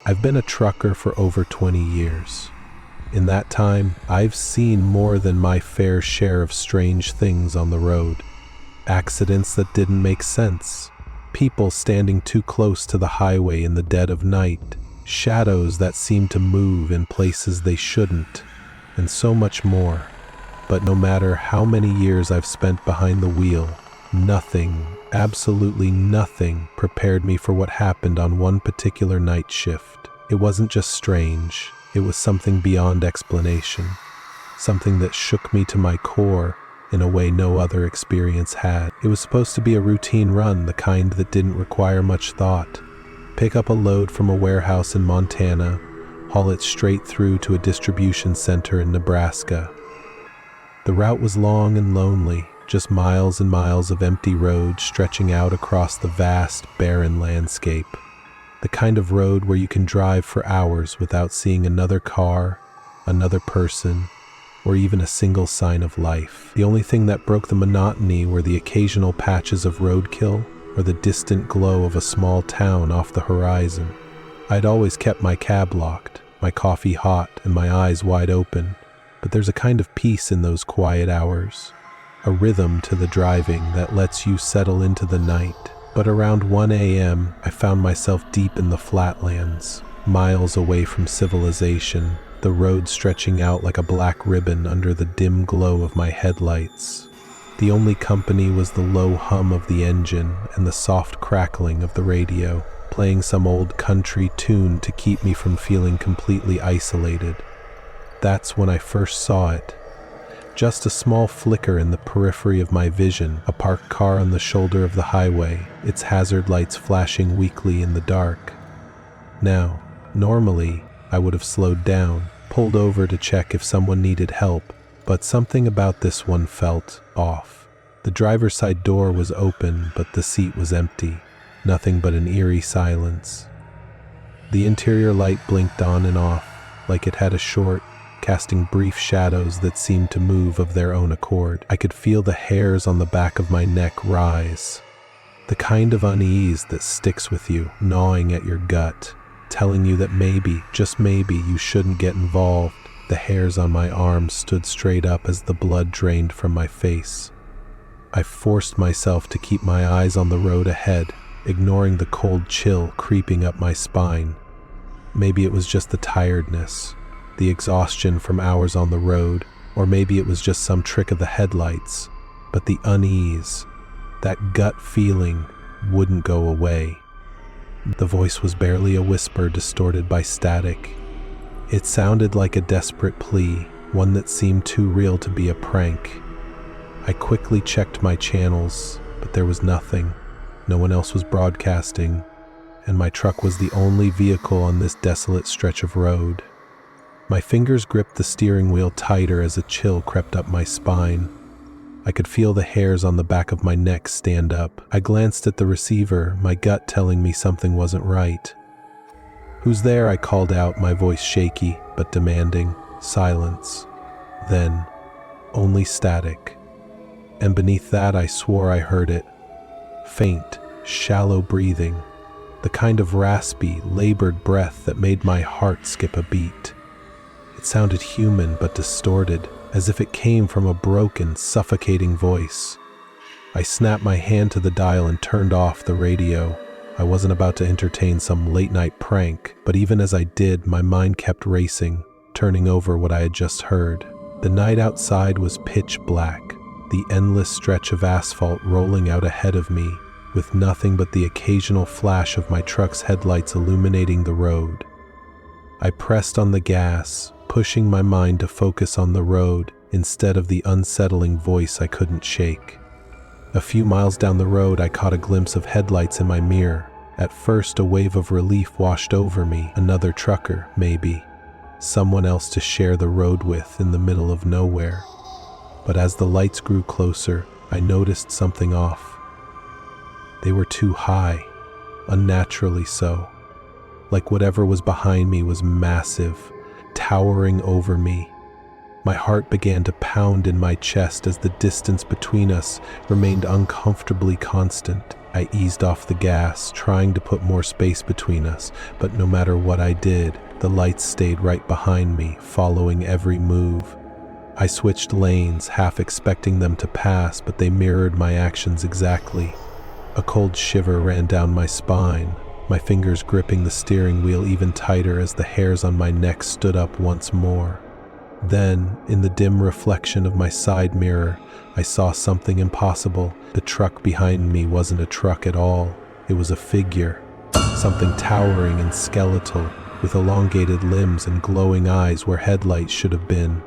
I've been a trucker for over 20 years. In that time, I've seen more than my fair share of strange things on the road. Accidents that didn't make sense, people standing too close to the highway in the dead of night, shadows that seemed to move in places they shouldn't, and so much more. But no matter how many years I've spent behind the wheel, nothing, absolutely nothing, prepared me for what happened on one particular night shift. It wasn't just strange, it was something beyond explanation, something that shook me to my core in a way no other experience had. It was supposed to be a routine run, the kind that didn't require much thought. Pick up a load from a warehouse in Montana, haul it straight through to a distribution center in Nebraska. The route was long and lonely, just miles and miles of empty road stretching out across the vast, barren landscape. The kind of road where you can drive for hours without seeing another car, another person, or even a single sign of life. The only thing that broke the monotony were the occasional patches of roadkill or the distant glow of a small town off the horizon. I'd always kept my cab locked, my coffee hot, and my eyes wide open, but there's a kind of peace in those quiet hours, a rhythm to the driving that lets you settle into the night. But around 1 a.m., I found myself deep in the flatlands, miles away from civilization, the road stretching out like a black ribbon under the dim glow of my headlights. The only company was the low hum of the engine and the soft crackling of the radio, playing some old country tune to keep me from feeling completely isolated. That's when I first saw it. Just a small flicker in the periphery of my vision, a parked car on the shoulder of the highway, its hazard lights flashing weakly in the dark. Now, normally, I would have slowed down, pulled over to check if someone needed help, but something about this one felt off. The driver's side door was open, but the seat was empty, nothing but an eerie silence. The interior light blinked on and off, like it had a short, casting brief shadows that seemed to move of their own accord. I could feel the hairs on the back of my neck rise, the kind of unease that sticks with you, gnawing at your gut, telling you that maybe, just maybe, you shouldn't get involved. The hairs on my arms stood straight up as the blood drained from my face. I forced myself to keep my eyes on the road ahead, ignoring the cold chill creeping up my spine. Maybe it was just the tiredness, the exhaustion from hours on the road, or maybe it was just some trick of the headlights, but the unease, that gut feeling, wouldn't go away. The voice was barely a whisper distorted by static. It sounded like a desperate plea, one that seemed too real to be a prank. I quickly checked my channels, but there was nothing. No one else was broadcasting, and my truck was the only vehicle on this desolate stretch of road. My fingers gripped the steering wheel tighter as a chill crept up my spine. I could feel the hairs on the back of my neck stand up. I glanced at the receiver, my gut telling me something wasn't right. "Who's there?" I called out, my voice shaky but demanding. Silence. Then, only static. And beneath that I swore I heard it. Faint, shallow breathing. The kind of raspy, labored breath that made my heart skip a beat. It sounded human but distorted, as if it came from a broken, suffocating voice. I snapped my hand to the dial and turned off the radio. I wasn't about to entertain some late-night prank, but even as I did, my mind kept racing, turning over what I had just heard. The night outside was pitch black, the endless stretch of asphalt rolling out ahead of me, with nothing but the occasional flash of my truck's headlights illuminating the road. I pressed on the gas, pushing my mind to focus on the road instead of the unsettling voice I couldn't shake. A few miles down the road, I caught a glimpse of headlights in my mirror. At first, a wave of relief washed over me. Another trucker, maybe. Someone else to share the road with in the middle of nowhere. But as the lights grew closer, I noticed something off. They were too high, unnaturally so. Like whatever was behind me was massive, towering over me. My heart began to pound in my chest as the distance between us remained uncomfortably constant. I eased off the gas, trying to put more space between us, but no matter what I did, the lights stayed right behind me, following every move. I switched lanes, half expecting them to pass, but they mirrored my actions exactly. A cold shiver ran down my spine, my fingers gripping the steering wheel even tighter as the hairs on my neck stood up once more. Then, in the dim reflection of my side mirror, I saw something impossible. The truck behind me wasn't a truck at all. It was a figure, something towering and skeletal, with elongated limbs and glowing eyes where headlights should have been.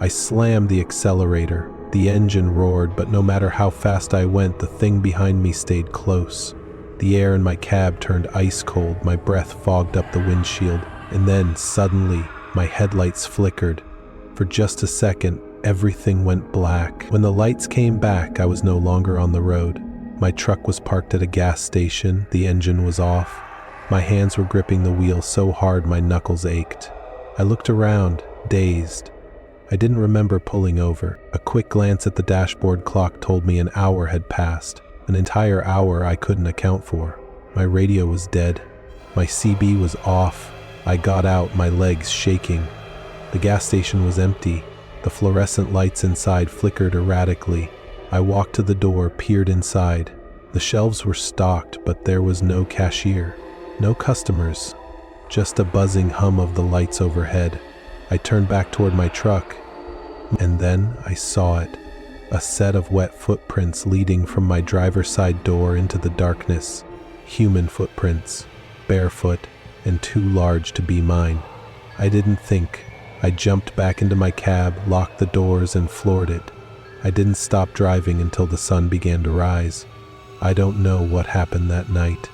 I slammed the accelerator. The engine roared, but no matter how fast I went, the thing behind me stayed close. The air in my cab turned ice cold, my breath fogged up the windshield, and then, suddenly, my headlights flickered. For just a second, everything went black. When the lights came back, I was no longer on the road. My truck was parked at a gas station, the engine was off. My hands were gripping the wheel so hard my knuckles ached. I looked around, dazed. I didn't remember pulling over. A quick glance at the dashboard clock told me an hour had passed. An entire hour I couldn't account for. My radio was dead. My CB was off. I got out, my legs shaking. The gas station was empty. The fluorescent lights inside flickered erratically. I walked to the door, peered inside. The shelves were stocked, but there was no cashier. No customers. Just a buzzing hum of the lights overhead. I turned back toward my truck, and then I saw it. A set of wet footprints leading from my driver's side door into the darkness. Human footprints, barefoot, and too large to be mine. I didn't think. I jumped back into my cab, locked the doors, and floored it. I didn't stop driving until the sun began to rise. I don't know what happened that night.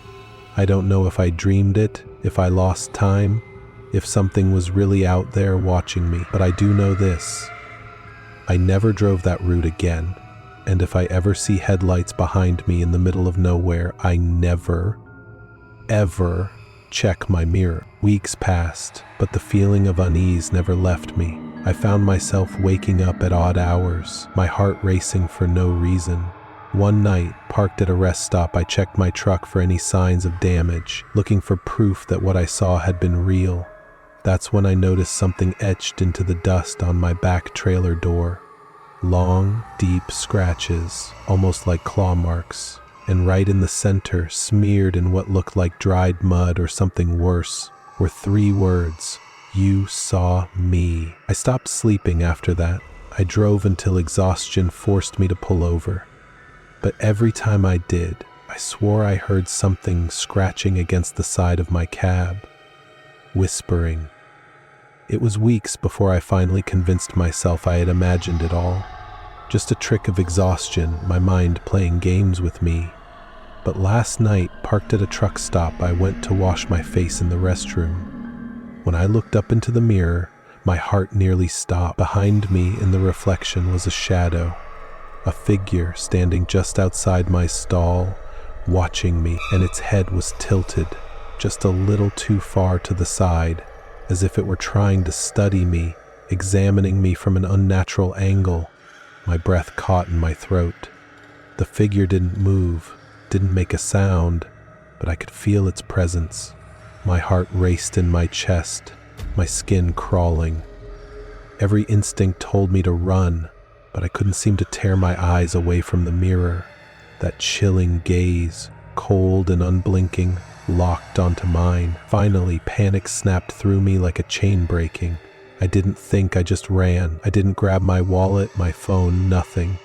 I don't know if I dreamed it, if I lost time, if something was really out there watching me, but I do know this. I never drove that route again, and if I ever see headlights behind me in the middle of nowhere, I never, ever check my mirror. Weeks passed, but the feeling of unease never left me. I found myself waking up at odd hours, my heart racing for no reason. One night, parked at a rest stop, I checked my truck for any signs of damage, looking for proof that what I saw had been real. That's when I noticed something etched into the dust on my back trailer door. Long, deep scratches, almost like claw marks. And right in the center, smeared in what looked like dried mud or something worse, were 3 words: "You saw me." I stopped sleeping after that. I drove until exhaustion forced me to pull over. But every time I did, I swore I heard something scratching against the side of my cab, whispering. It was weeks before I finally convinced myself I had imagined it all. Just a trick of exhaustion, my mind playing games with me. But last night, parked at a truck stop, I went to wash my face in the restroom. When I looked up into the mirror, my heart nearly stopped. Behind me in the reflection was a shadow, a figure standing just outside my stall, watching me, and its head was tilted, just a little too far to the side, as if it were trying to study me, examining me from an unnatural angle. My breath caught in my throat. The figure didn't move, didn't make a sound, but I could feel its presence. My heart raced in my chest, my skin crawling. Every instinct told me to run, but I couldn't seem to tear my eyes away from the mirror. That chilling gaze, cold and unblinking, locked onto mine. Finally, panic snapped through me like a chain breaking. I didn't think, I just ran. I didn't grab my wallet, my phone, nothing.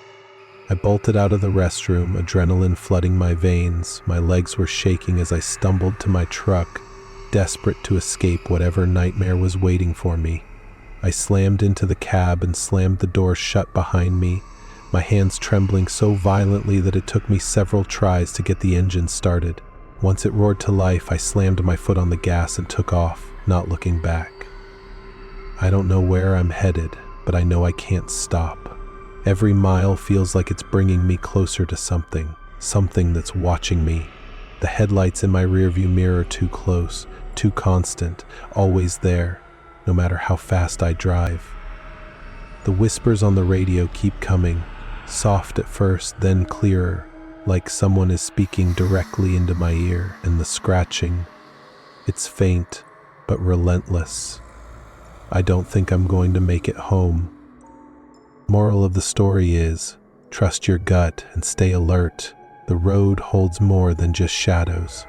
I bolted out of the restroom, adrenaline flooding my veins. My legs were shaking as I stumbled to my truck, desperate to escape whatever nightmare was waiting for me. I slammed into the cab and slammed the door shut behind me, my hands trembling so violently that it took me several tries to get the engine started. Once it roared to life, I slammed my foot on the gas and took off, not looking back. I don't know where I'm headed, but I know I can't stop. Every mile feels like it's bringing me closer to something that's watching me. The headlights in my rearview mirror too close, too constant, always there, no matter how fast I drive. The whispers on the radio keep coming, soft at first, then clearer, like someone is speaking directly into my ear, and the scratching. It's faint, but relentless. I don't think I'm going to make it home. Moral of the story is, trust your gut and stay alert. The road holds more than just shadows.